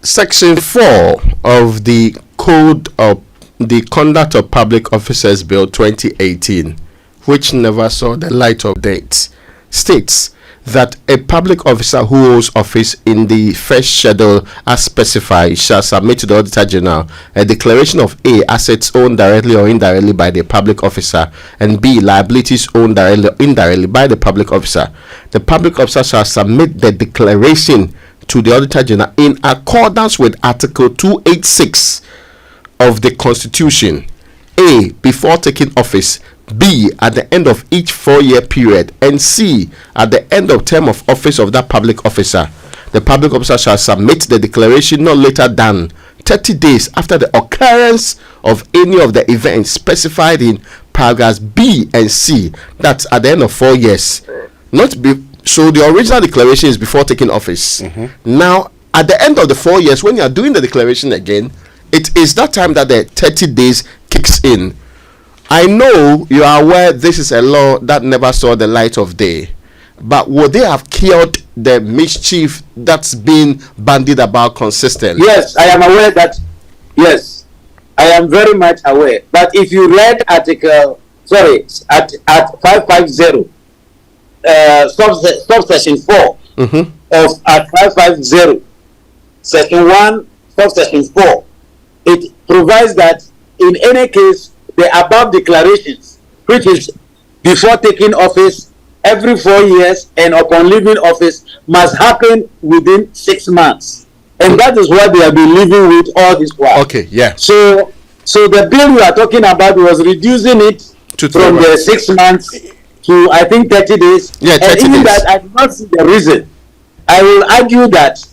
Section 4 of the Code of the Conduct of Public Officers Bill 2018, which never saw the light of day, states that a public officer who holds office in the first schedule as specified shall submit to the Auditor General a declaration of A, assets owned directly or indirectly by the public officer, and B, liabilities owned directly or indirectly by the public officer. The public officer shall submit the declaration to the Auditor General in accordance with Article 286 of the Constitution. A, before taking office. B, at the end of each 4-year period, and C, at the end of term of office of that public officer. The public officer shall submit the declaration not later than 30 days after the occurrence of any of the events specified in paragraphs B and C. That's at the end of 4 years. So the original declaration is before taking office. Now, at the end of the 4 years, when you are doing the declaration again, it is that time that the 30 days kicks in. I know you are aware this is a law that never saw the light of day, but would they have cured the mischief that's been bandied about consistently? Yes, I am aware that. Yes, I am very much aware. But if you read at 550, subsection 4 of at 550, section 1, subsection 4, it provides that in any case, the above declarations, which is before taking office, every 4 years, and upon leaving office, must happen within 6 months. And that is what they have been living with all this while. Okay, yeah. So the bill we are talking about was reducing it from the 6 months to, I think, 30 days. Yeah, 30 and even days. that, I do not see the reason. I will argue that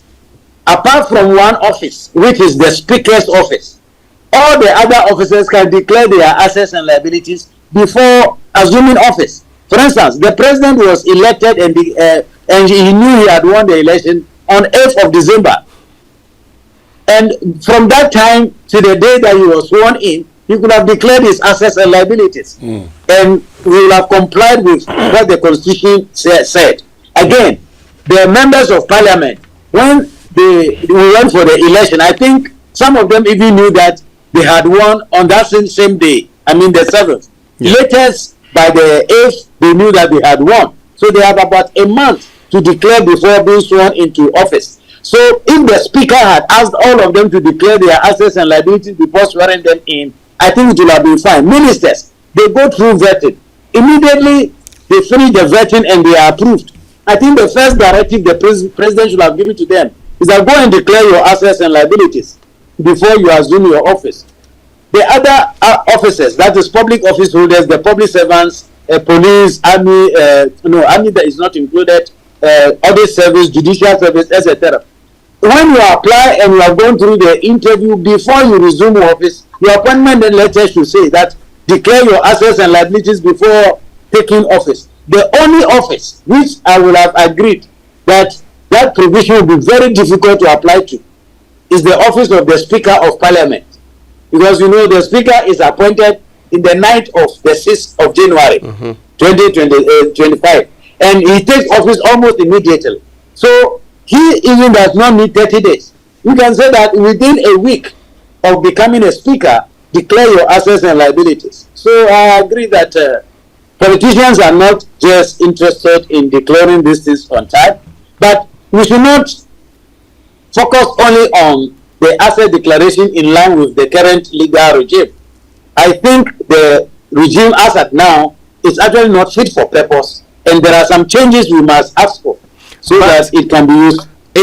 apart from one office, which is the Speaker's office, all the other officers can declare their assets and liabilities before assuming office. For instance, the president was elected and he knew he had won the election on 8th of December. And from that time to the day that he was sworn in, he could have declared his assets and liabilities. And we will have complied with what the Constitution said. Again, the members of parliament, when we went for the election, I think some of them even knew that they had won on that same day. I mean the 7th. Yeah. Latest by the 8th, they knew that they had won. So they have about a month to declare before being sworn into office. So if the speaker had asked all of them to declare their assets and liabilities before swearing them in, I think it would have been fine. Ministers, they go through vetting. Immediately, they finish the vetting and they are approved. I think the first directive the president should have given to them is that go and declare your assets and liabilities before you assume your office. The other officers, that is public office holders, the public servants, police, army, army that is not included, audit service, judicial service, etc. When you apply and you are going through the interview before you resume office, your appointment letter should say that declare your assets and liabilities before taking office. The only office which I will have agreed that provision will be very difficult to apply to is the office of the Speaker of Parliament, because you know the Speaker is appointed in the night of the 6th of January 2025, and he takes office almost immediately. So he even does not need 30 days. You can say that within a week of becoming a Speaker, declare your assets and liabilities. So I agree that politicians are not just interested in declaring these things on time, but we should not focus only on the asset declaration in line with the current legal regime. I think the regime as at now is actually not fit for purpose, and there are some changes we must ask for so that it can be used